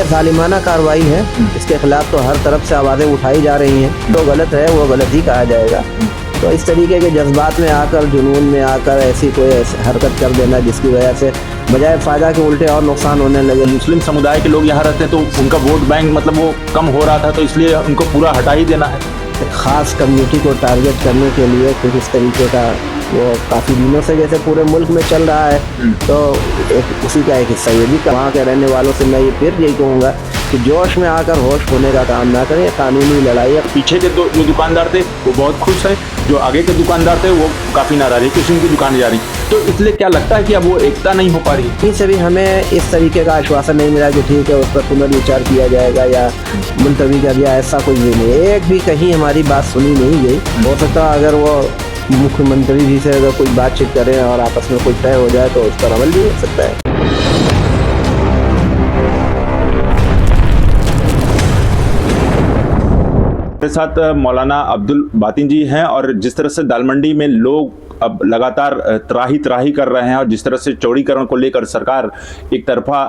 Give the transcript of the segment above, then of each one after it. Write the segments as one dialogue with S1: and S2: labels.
S1: जालिमाना कार्रवाई है, इसके खिलाफ तो हर तरफ से आवाज़ें उठाई जा रही हैं। जो गलत है वो गलत ही कहा जाएगा। तो इस तरीके के जज्बात में आकर, जुनून में आकर ऐसी कोई हरकत कर देना जिसकी वजह से बजाय फ़ायदा के उल्टे और नुकसान होने लगे।
S2: मुस्लिम समुदाय के लोग यहाँ रहते हैं तो उनका वोट बैंक मतलब वो कम हो रहा था, तो इसलिए उनको पूरा हटा ही देना है।
S1: एक ख़ास कम्युनिटी को टारगेट करने के लिए कुछ इस तरीके का वो काफ़ी दिनों से जैसे पूरे मुल्क में चल रहा है, तो एक उसी का एक हिस्सा ये भी। वहाँ के रहने वालों से मैं ये फिर यही कहूँगा कि जोश में आकर होश खोने का काम ना करें। कानूनी लड़ाई।
S2: पीछे के जो दुकानदार थे वो बहुत खुश हैं, जो आगे के दुकानदार थे वो काफ़ी नाराज है कि उनकी दुकान जा रही, तो इसलिए क्या लगता है कि अब वो एकता नहीं हो पा रही?
S1: कहीं से भी हमें इस तरीके का आश्वासन नहीं मिला कि ठीक है उस पर पुनर्विचार किया जाएगा या मुलतवी कर दिया, ऐसा कुछ भी नहीं। एक भी कहीं हमारी बात सुनी नहीं गई। हो सकता है अगर वो मुख्यमंत्री जी से अगर कोई बातचीत करें और आपस में कोई तय हो जाए तो उस पर अमल भी हो सकता है।
S2: मेरे साथ मौलाना अब्दुल बातिन जी हैं, और जिस तरह से दालमंडी में लोग अब लगातार त्राही कर रहे हैं और जिस तरह से चौड़ीकरण को लेकर सरकार एक तरफा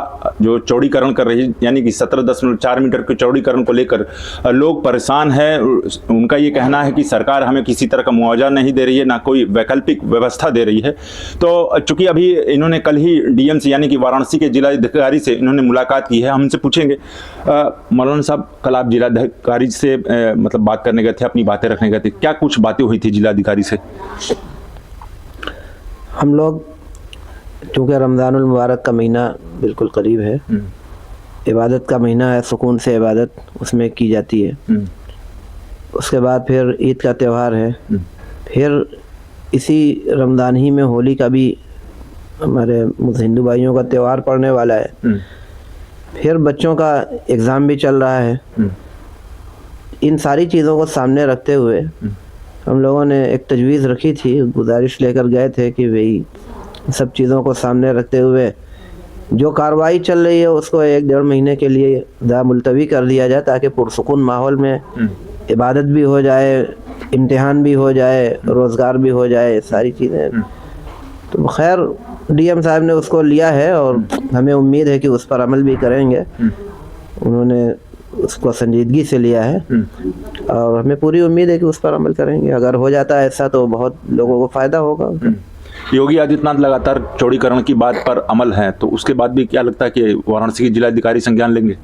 S2: जो चौड़ीकरण कर रही है, यानी कि 17.4 मीटर के चौड़ीकरण को लेकर लोग परेशान हैं। उनका ये कहना है कि सरकार हमें किसी तरह का मुआवजा नहीं दे रही है, ना कोई वैकल्पिक व्यवस्था दे रही है। तो चूंकि अभी इन्होंने कल ही डीएम से यानी कि वाराणसी के जिलाधिकारी से इन्होंने मुलाकात की है, हम इनसे पूछेंगे। मौलाना साहब, कल आप जिलाधिकारी से मतलब बात करने गए थे, अपनी बातें रखने गए थे, क्या कुछ बातें हुई थी जिलाधिकारी से?
S1: हम लोग चूँकि रमज़ानुल मुबारक का महीना बिल्कुल करीब है, इबादत का महीना है, सुकून से इबादत उसमें की जाती है। उसके बाद फिर ईद का त्यौहार है, फिर इसी रमज़ान ही में होली का भी हमारे हिंदू भाइयों का त्यौहार पड़ने वाला है। फिर बच्चों का एग्ज़ाम भी चल रहा है। इन सारी चीज़ों को सामने रखते हुए हम लोगों ने एक तजवीज़ रखी थी, गुजारिश लेकर गए थे कि भाई सब चीज़ों को सामने रखते हुए जो कार्रवाई चल रही है उसको 1-1.5 महीने के लिए मुलतवी कर दिया जाए, ताकि पुरसुकून माहौल में इबादत भी हो जाए, इम्तिहान भी हो जाए, रोज़गार भी हो जाए, सारी चीज़ें। तो खैर डीएम साहब ने उसको लिया है और हमें उम्मीद है कि उस पर अमल भी करेंगे। उन्होंने उसको संजीदगी से लिया है और हमें पूरी उम्मीद है कि उस पर अमल करेंगे। अगर हो जाता है ऐसा तो बहुत लोगों को फ़ायदा होगा।
S2: योगी आदित्यनाथ लगातार चौड़ीकरण की बात पर अमल है, तो उसके बाद भी क्या लगता है कि वाराणसी के जिलाधिकारी संज्ञान लेंगे?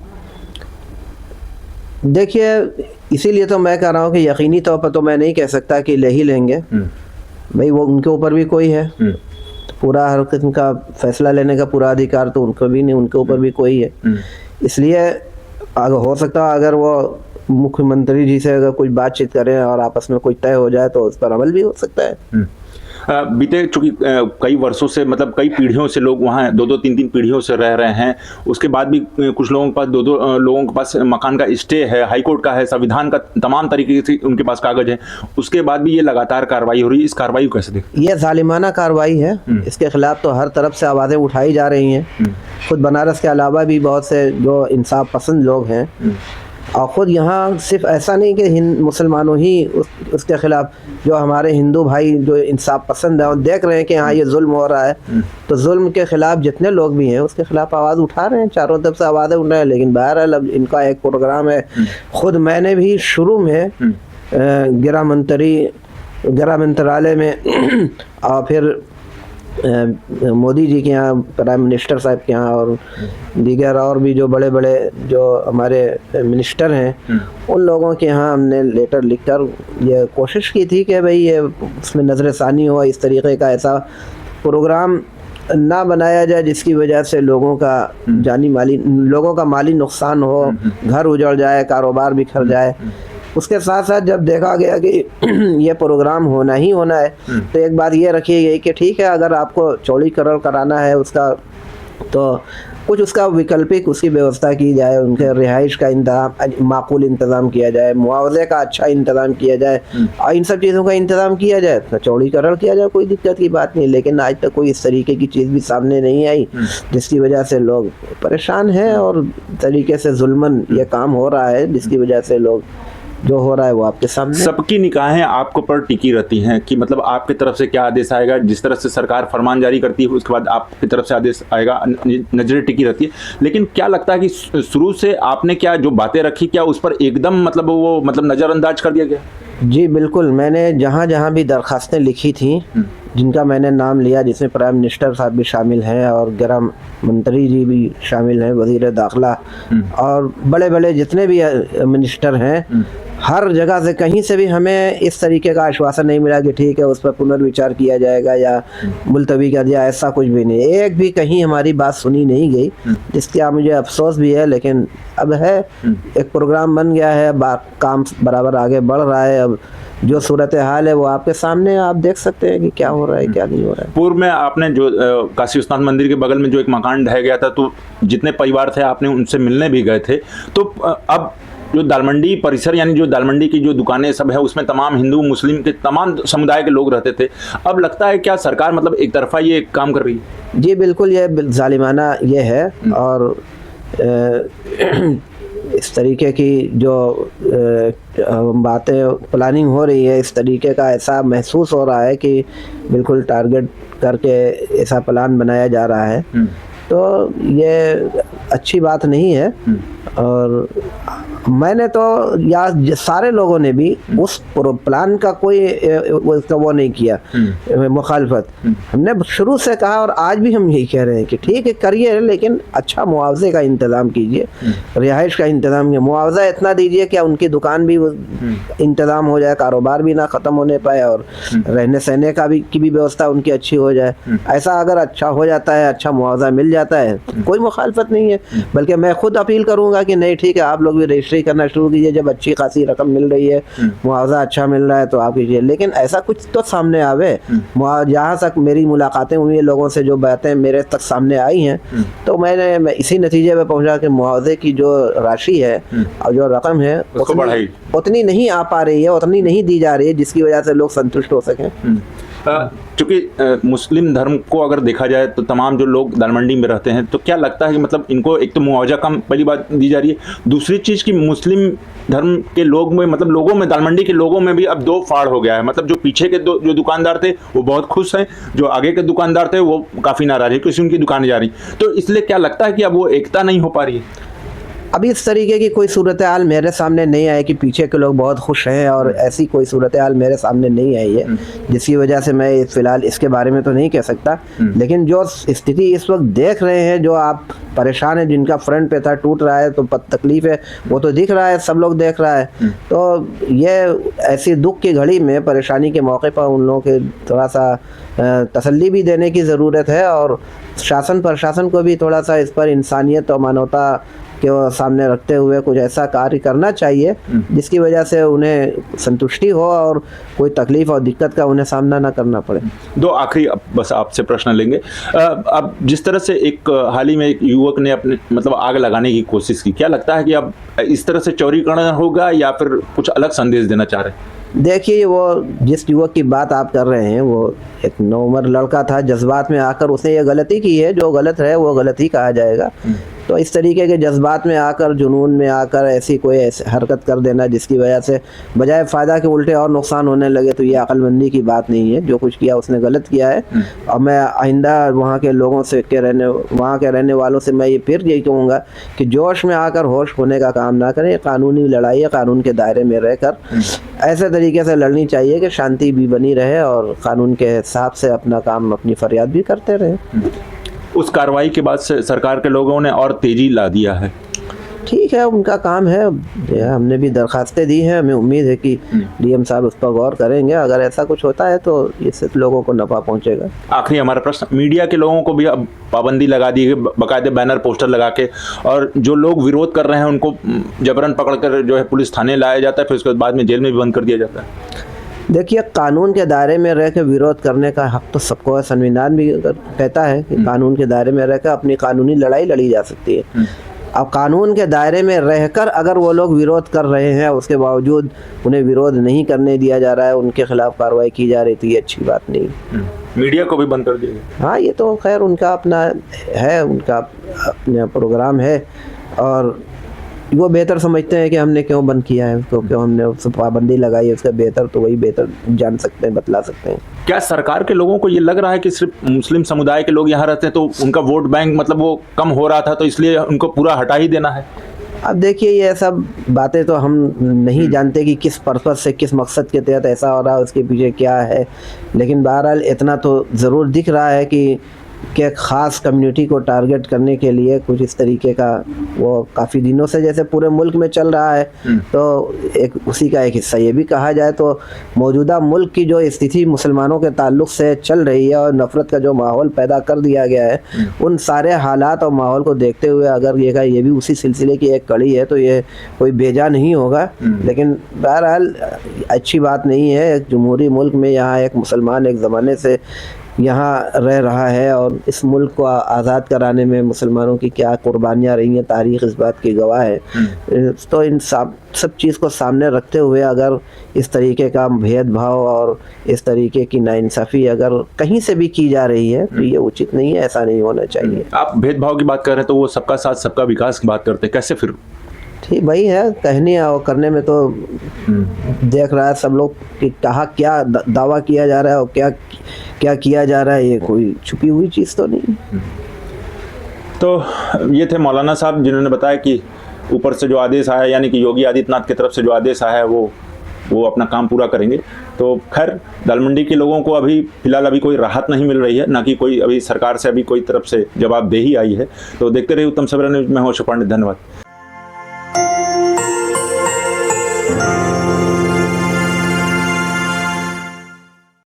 S1: देखिए, इसीलिए तो मैं कह रहा हूँ कि यकीनी तौर पर तो मैं नहीं कह सकता कि ले ही लेंगे। भाई वो उनके ऊपर भी कोई है, तो पूरा हर किस्म का फैसला लेने का पूरा अधिकार तो उनको भी नहीं, उनके ऊपर भी कोई है। इसलिए अगर हो सकता है अगर वो मुख्यमंत्री जी से अगर कोई बातचीत करें और आपस में कोई तय हो जाए तो उस पर अमल भी हो सकता है।
S2: बीते चूंकि कई वर्षों से मतलब कई पीढ़ियों से लोग वहाँ 2-3 पीढ़ियों से रह रहे हैं, उसके बाद भी कुछ लोगों के पास 2 लोगों के पास मकान का स्टे है, हाईकोर्ट का है, संविधान का तमाम तरीके से उनके पास कागज है, उसके बाद भी ये लगातार कार्रवाई हो रही है। इस कार्रवाई को कैसे देखें?
S1: ये जालिमाना कार्रवाई है, इसके खिलाफ तो हर तरफ से आवाज़ें उठाई जा रही हैं। खुद बनारस के अलावा भी बहुत से जो इंसाफ पसंद लोग हैं, और ख़ुद यहाँ सिर्फ ऐसा नहीं कि मुसलमानों ही उसके ख़िलाफ़, जो हमारे हिंदू भाई जो इंसाफ पसंद है और देख रहे हैं कि हाँ ये जुल्म हो रहा है, तो जुल्म के ख़िलाफ़ जितने लोग भी हैं उसके ख़िलाफ़ आवाज़ उठा रहे हैं, चारों तरफ से आवाज़ें उठ रहे हैं। लेकिन बहरहाल अब इनका एक प्रोग्राम है। ख़ुद मैंने भी शुरू में गृह मंत्रालय में और फिर मोदी जी के यहाँ, प्राइम मिनिस्टर साहब के यहाँ और दीगर और भी जो बड़े बड़े जो हमारे मिनिस्टर हैं, उन लोगों के यहाँ हमने लेटर लिखकर ये कोशिश की थी कि भाई ये उसमें नज़रसानी हो, इस तरीके का ऐसा प्रोग्राम ना बनाया जाए जिसकी वजह से लोगों का माली नुकसान हो, घर उजड़ जाए, कारोबार बिखर जाए। उसके साथ साथ जब देखा गया कि ये प्रोग्राम होना ही होना है, तो एक बात ये रखी गई कि ठीक है अगर आपको चौड़ीकरण कराना है उसका, तो कुछ उसका वैकल्पिक उसकी व्यवस्था की जाए, उनके रिहाइश का इंतज़ाम, माकूल इंतज़ाम किया जाए, मुआवजे का अच्छा इंतज़ाम किया जाए, और इन सब चीज़ों का इंतज़ाम किया जाए, तो चौड़ीकरण किया जाए, कोई दिक्कत की बात नहीं। लेकिन आज तक कोई इस तरीके की चीज़ भी सामने नहीं आई, जिसकी वजह से लोग परेशान हैं और तरीके से जुल्मन ये काम हो रहा है, जिसकी वजह से लोग जो हो रहा है वो आपके सामने।
S2: सबकी निगाहें आपके ऊपर टिकी रहती हैं कि मतलब आपकी तरफ से क्या आदेश आएगा, जिस तरह से सरकार फरमान जारी करती है उसके बाद आपकी तरफ से आदेश आएगा, नजरें टिकी रहती है। लेकिन क्या लगता है कि शुरू से आपने क्या जो बातें रखी, क्या उस पर एकदम मतलब वो मतलब नज़रअंदाज कर दिया गया?
S1: जी बिल्कुल, मैंने जहाँ जहाँ भी दरखास्तें लिखी थी, जिनका मैंने नाम लिया, जिसमें प्राइम मिनिस्टर साहब भी शामिल हैं और गृह मंत्री जी भी शामिल हैं, वज़ीर दाखिला और बड़े बड़े जितने भी मिनिस्टर हैं, हर जगह से कहीं से भी हमें इस तरीके का आश्वासन नहीं मिला कि ठीक है उस पर पुनर्विचार किया जाएगा या मुलतवी कर दिया, ऐसा कुछ भी नहीं। एक भी कहीं हमारी बात सुनी नहीं गई, जिसका मुझे अफसोस भी है। लेकिन अब है, एक प्रोग्राम बन गया है, काम बराबर आगे बढ़ रहा है। अब जो सूरत हाल है वो आपके सामने, आप देख सकते हैं कि क्या हो रहा है क्या नहीं हो रहा है।
S2: पूर्व में आपने जो काशी विश्वनाथ मंदिर के बगल में जो एक मकान ढह गया था, तो जितने परिवार थे आपने उनसे मिलने भी गए थे। तो अब जो दालमंडी परिसर यानी जो दालमंडी की जो दुकानें सब है उसमें तमाम हिंदू मुस्लिम के तमाम समुदाय के लोग रहते थे। अब लगता है क्या सरकार मतलब एक तरफा ये काम कर रही है?
S1: जी बिल्कुल, ये जालिमाना ये है। और इस तरीके की जो बातें प्लानिंग हो रही है, इस तरीके का ऐसा महसूस हो रहा है कि बिल्कुल टारगेट करके ऐसा प्लान बनाया जा रहा है। तो ये अच्छी बात नहीं है। और मैंने तो या सारे लोगों ने भी उस प्लान का कोई वो नहीं किया, मुखालफत। हमने शुरू से कहा और आज भी हम यही कह रहे हैं कि ठीक है करिए, लेकिन अच्छा मुआवजे का इंतज़ाम कीजिए, रिहाइश का इंतज़ाम कीजिए, मुआवजा इतना दीजिए कि उनकी दुकान भी इंतज़ाम हो जाए, कारोबार भी ना ख़त्म होने पाए और रहने सहने का भी की भी व्यवस्था उनकी अच्छी हो जाए। ऐसा अगर अच्छा हो जाता है, अच्छा मुआवजा मिल जाता है, कोई मुखालफत नहीं है। बल्कि मैं खुद अपील करूँगा कि नहीं ठीक है, आप लोग भी रजिस्ट्री करना शुरू कीजिए। जब अच्छी खासी रकम मिल रही है, मुआवजा अच्छा मिल रहा है तो आप कीजिए। लेकिन ऐसा कुछ तो सामने आवे। जहाँ तक मेरी मुलाकातें हुई हैं लोगों से, जो बातें मेरे तक सामने आई हैं, तो मैं इसी नतीजे पे पहुंचा कि मुआवजे की जो राशि है और जो रकम है उतनी नहीं आ पा रही है, उतनी नहीं दी जा रही है जिसकी वजह से लोग संतुष्ट हो सकें।
S2: चूँकि मुस्लिम धर्म को अगर देखा जाए तो तमाम जो लोग दालमंडी में रहते हैं, तो क्या लगता है कि मतलब इनको एक तो मुआवजा कम पहली बात दी जा रही है, दूसरी चीज़ कि मुस्लिम धर्म के लोग में मतलब लोगों में, दालमंडी के लोगों में भी अब दो फाड़ हो गया है। मतलब जो पीछे के जो दुकानदार थे वो बहुत खुश हैं, जो आगे के दुकानदार थे वो काफ़ी नाराज है क्योंकि उनकी दुकानें जा रही। तो इसलिए क्या लगता है कि अब वो एकता नहीं हो पा रही है?
S1: अभी इस तरीके की कोई सूरत हाल मेरे सामने नहीं आई कि पीछे के लोग बहुत खुश हैं, और ऐसी कोई सूरत हाल मेरे सामने नहीं आई है जिसकी वजह से मैं फ़िलहाल इसके बारे में तो नहीं कह सकता। लेकिन जो स्थिति इस वक्त देख रहे हैं, जो आप परेशान हैं, जिनका फ्रंट पे था टूट रहा है तो तकलीफ़ है, वो तो दिख रहा है, सब लोग देख रहा है। तो ये ऐसी दुख की घड़ी में, परेशानी के मौके पर उन लोगों के थोड़ा सा तसल्ली भी देने की ज़रूरत है, और शासन प्रशासन को भी थोड़ा सा इस पर इंसानियत और मानवता के सामने रखते हुए कुछ ऐसा कार्य करना चाहिए जिसकी वजह से उन्हें संतुष्टि हो और कोई तकलीफ और दिक्कत का उन्हें सामना ना करना पड़े।
S2: दो आखिरी बस आपसे प्रश्न लेंगे। अब जिस तरह से एक हाल ही में एक युवक ने अपने मतलब आग लगाने की कोशिश की, क्या लगता है कि अब इस तरह से चौड़ीकरण होगा या फिर कुछ अलग संदेश देना चाह रहे हैं?
S1: देखिए, वो जिस युवक की बात आप कर रहे हैं वो एक नौउम्र लड़का था, जज्बात में आकर उसने ये गलती की है। जो गलत है वो गलत ही कहा जाएगा। तो इस तरीके के जज्बात में आकर, जुनून में आकर ऐसी कोई हरकत कर देना जिसकी वजह से बजाय फ़ायदा के उल्टे और नुकसान होने लगे, तो ये अक्लमंदी की बात नहीं है। जो कुछ किया उसने गलत किया है। और मैं आइंदा वहाँ के लोगों से वहाँ के रहने वालों से मैं ये फिर यही कहूँगा कि जोश में आकर होश होने का काम ना करें। कानूनी लड़ाई है, कानून के दायरे में रहकर ऐसे तरीके से लड़नी चाहिए कि शांति भी बनी रहे और कानून के हिसाब से अपना काम, अपनी फरियाद भी करते रहे।
S2: उस कार्रवाई के बाद से सरकार के लोगों ने और तेजी ला दिया है।
S1: ठीक है, उनका काम है। हमने भी दरखास्तें दी हैं, हमें उम्मीद है कि डीएम साहब उस पर गौर करेंगे। अगर ऐसा कुछ होता है तो इससे लोगों को नफा पहुंचेगा।
S2: आखिरी हमारा प्रश्न, मीडिया के लोगों को भी अब पाबंदी लगा दी है, बाकायदे बैनर पोस्टर लगा के, और जो लोग विरोध कर रहे हैं उनको जबरन पकड़कर जो है पुलिस थाने लाया जाता है, फिर उसके बाद में जेल में भी बंद कर दिया जाता है।
S1: देखिए, कानून के दायरे में रह के विरोध करने का हक तो सबको है। संविधान भी कहता है कि कानून के दायरे में रहकर अपनी कानूनी लड़ाई लड़ी जा सकती है। अब कानून के दायरे में रहकर अगर वो लोग विरोध कर रहे हैं, उसके बावजूद उन्हें विरोध नहीं करने दिया जा रहा है, उनके खिलाफ कार्रवाई की जा रही, तो ये अच्छी बात नहीं।
S2: मीडिया को भी बंद कर दिया।
S1: हाँ, ये तो खैर उनका अपना है, उनका अपना प्रोग्राम है। और वो बेहतर समझते हैं कि हमने क्यों बंद किया है उसको, क्यों हमने उस पर पाबंदी लगाई है, उसका बेहतर तो वही बेहतर जान सकते हैं, बतला सकते हैं।
S2: क्या सरकार के लोगों को ये लग रहा है कि सिर्फ मुस्लिम समुदाय के लोग यहाँ रहते हैं तो उनका वोट बैंक मतलब वो कम हो रहा था तो इसलिए उनको पूरा हटा ही देना है?
S1: अब देखिए ये सब बातें तो हम नहीं जानते कि किस पर्पस से, किस मकसद के तहत ऐसा हो रहा है, उसके पीछे क्या है। लेकिन बहरहाल इतना तो ज़रूर दिख रहा है कि ख़ास कम्युनिटी को टारगेट करने के लिए कुछ इस तरीके का वो काफ़ी दिनों से जैसे पूरे मुल्क में चल रहा है, तो एक उसी का एक हिस्सा ये भी कहा जाए तो मौजूदा मुल्क की जो स्थिति मुसलमानों के ताल्लुक़ से चल रही है और नफ़रत का जो माहौल पैदा कर दिया गया है, उन सारे हालात और माहौल को देखते हुए अगर ये भी उसी सिलसिले की एक कड़ी है तो ये कोई बेजा नहीं होगा। लेकिन बहरहाल अच्छी बात नहीं है, एक जमहूरी मुल्क में यहाँ एक मुसलमान एक ज़माने से यहाँ रह रहा है और इस मुल्क को आज़ाद कराने में मुसलमानों की क्या कुर्बानियाँ रही हैं, तारीख़ इस बात की गवाह है। तो इन सब चीज़ को सामने रखते हुए अगर इस तरीके का भेदभाव और इस तरीके की नाइंसाफ़ी अगर कहीं से भी की जा रही है तो ये उचित नहीं है, ऐसा नहीं होना चाहिए।
S2: आप भेदभाव की बात कर रहे हैं तो वो सबका साथ सबका विकास की बात करते हैं, कैसे फिर?
S1: ठीक वही है, कहने और करने में तो देख रहा है सब लोग कि कहाँ क्या दावा किया जा रहा है और क्या क्या किया जा रहा है, ये कोई छुपी हुई चीज़ तो नहीं।
S2: तो ये थे मौलाना साहब जिन्होंने बताया कि ऊपर से जो आदेश आया यानी कि योगी आदित्यनाथ की तरफ से जो आदेश आया है वो अपना काम पूरा करेंगे। तो खैर दालमंडी के लोगों को अभी फिलहाल अभी कोई राहत नहीं मिल रही है, ना कि कोई अभी सरकार से अभी कोई तरफ से जवाबदेही आई है। तो देखते रहिए उत्तम सवेरा न्यूज़ में। हूं अशोक पांडे, धन्यवाद।